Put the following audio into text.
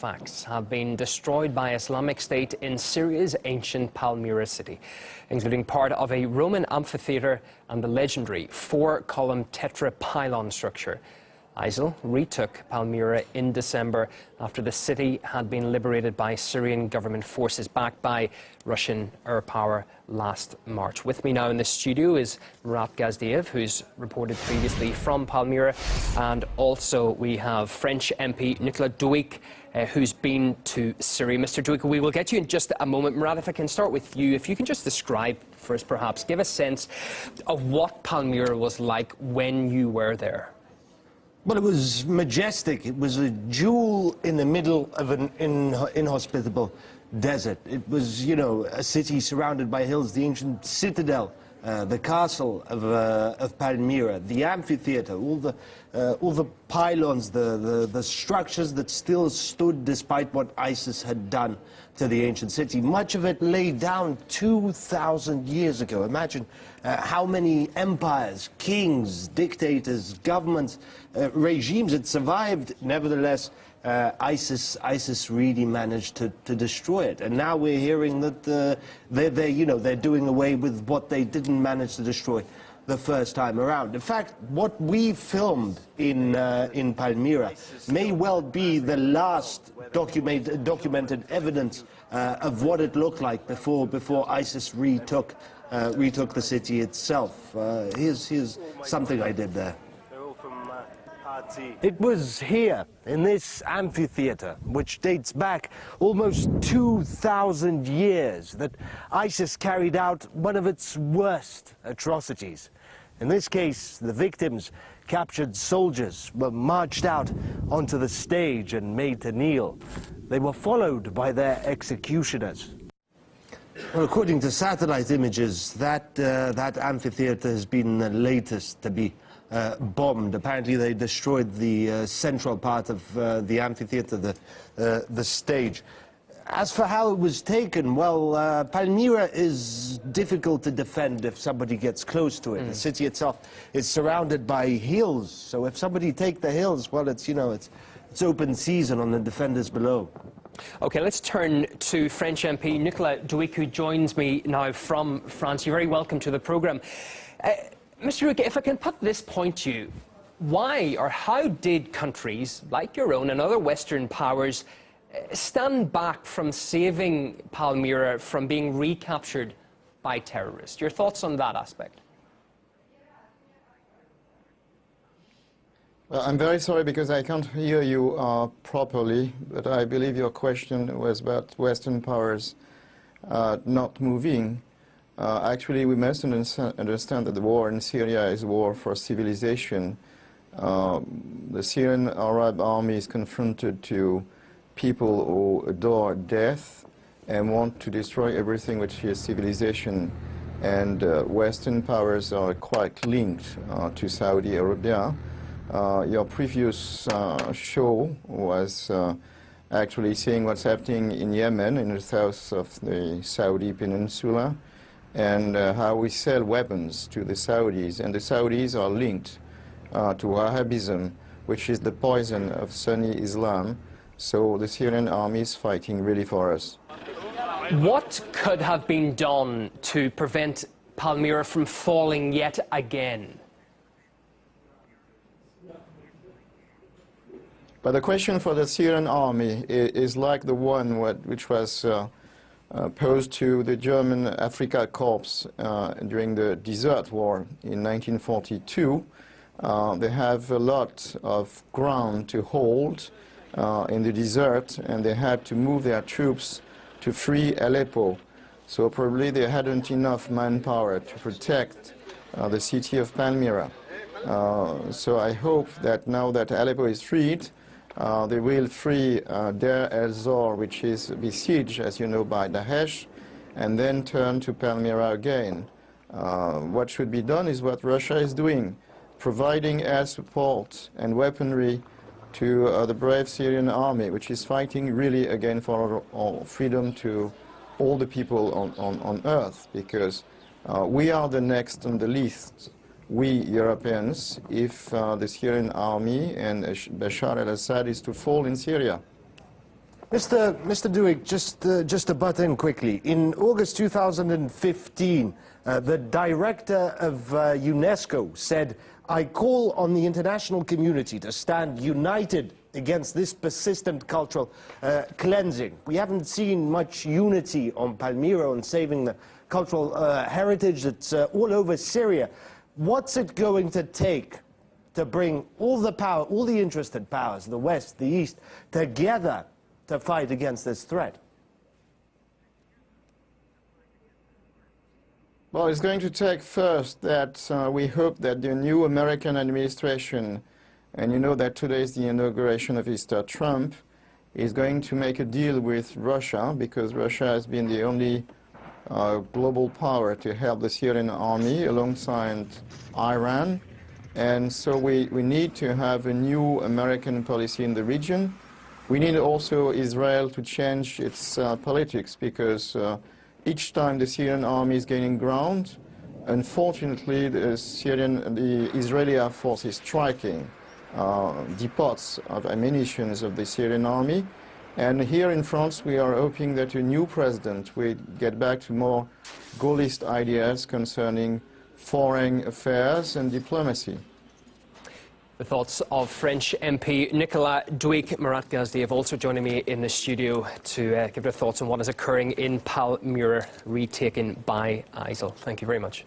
Facts have been destroyed by Islamic State in Syria's ancient Palmyra city, including part of a Roman amphitheater and the legendary four-column Tetrapylon structure. ISIL retook Palmyra in December after the city had been liberated by Syrian government forces backed by Russian air power last March. With me now in the studio is Murat Gazdiev, who's reported previously from Palmyra, and also we have French MP Nicolas Douic, who's been to Syria. Mr. Douic, we will get you in just a moment. Murat, if I can start with you, if you can just describe first, perhaps, give a sense of what Palmyra was like when you were there. Well, it was majestic. It was a jewel in the middle of an inhospitable desert. It was, you know, a city surrounded by hills, the ancient citadel, the castle of Palmyra, the amphitheater, all the pylons, the structures that still stood despite what ISIS had done to the ancient city. Much of it lay down 2,000 years ago. Imagine how many empires, kings, dictators, governments, regimes had survived. Nevertheless, ISIS really managed to destroy it, and now we're hearing that they're doing away with what they didn't manage to destroy the first time around. In fact, what we filmed in Palmyra may well be the last documented evidence of what it looked like before ISIS retook the city itself. Here's something I did there. It was here, in this amphitheater, which dates back almost 2,000 years, that ISIS carried out one of its worst atrocities. In this case, the victims, captured soldiers, were marched out onto the stage and made to kneel. They were followed by their executioners. Well, according to satellite images, that amphitheater has been the latest to be bombed. Apparently they destroyed the central part of the amphitheater, the stage. As for how it was taken, well, Palmyra is difficult to defend if somebody gets close to it. The city itself is surrounded by hills, so if somebody take the hills, well, it's open season on the defenders below. Okay, let's turn to French MP Nicolas Douic, who joins me now from France. You're very welcome to the programme. Mr. Douic, if I can put this point to you, why or how did countries like your own and other Western powers stand back from saving Palmyra from being recaptured by terrorists? Your thoughts on that aspect? Well, I'm very sorry because I can't hear you properly, but I believe your question was about Western powers not moving. Actually, we must understand that the war in Syria is a war for civilization. The Syrian Arab army is confronted to people who adore death and want to destroy everything which is civilization. And Western powers are quite linked to Saudi Arabia. Your previous show was actually seeing what's happening in Yemen, in the south of the Saudi peninsula, and how we sell weapons to the Saudis. And the Saudis are linked to Wahhabism, which is the poison of Sunni Islam. So the Syrian army is fighting really for us. What could have been done to prevent Palmyra from falling yet again? But the question for the Syrian army is like the one which was posed to the German Afrika Corps during the Desert War in 1942. They have a lot of ground to hold in the desert, and they had to move their troops to free Aleppo. So probably they hadn't enough manpower to protect the city of Palmyra. So I hope that now that Aleppo is freed, they will free Deir el-Zor, which is besieged, as you know, by Daesh, and then turn to Palmyra again. What should be done is what Russia is doing, providing air support and weaponry to the brave Syrian army, which is fighting really again for freedom to all the people on earth, because we are the next on the list, we Europeans, if the Syrian army and Bashar al-Assad is to fall in Syria. Mr. Duick, just to butt in quickly. In August 2015, the director of UNESCO said, "I call on the international community to stand united against this persistent cultural cleansing." We haven't seen much unity on Palmyra and saving the cultural heritage that's all over Syria. What's it going to take to bring all the power, all the interested powers, the West, the East, together to fight against this threat? Well, it's going to take first that we hope that the new American administration, and you know that today is the inauguration of Mr. Trump, is going to make a deal with Russia, because Russia has been the only global power to help the Syrian army alongside Iran. And so we need to have a new American policy in the region. We need also Israel to change its politics, because each time the Syrian army is gaining ground, unfortunately the Israeli Air Force is striking depots of ammunition of the Syrian army. And here in France we are hoping that a new president will get back to more Gaullist ideas concerning foreign affairs and diplomacy. The thoughts of French MP Nicolas Duick. Marat Gazdeev also joining me in the studio to give their thoughts on what is occurring in Palmyra, retaken by ISIL. Thank you very much.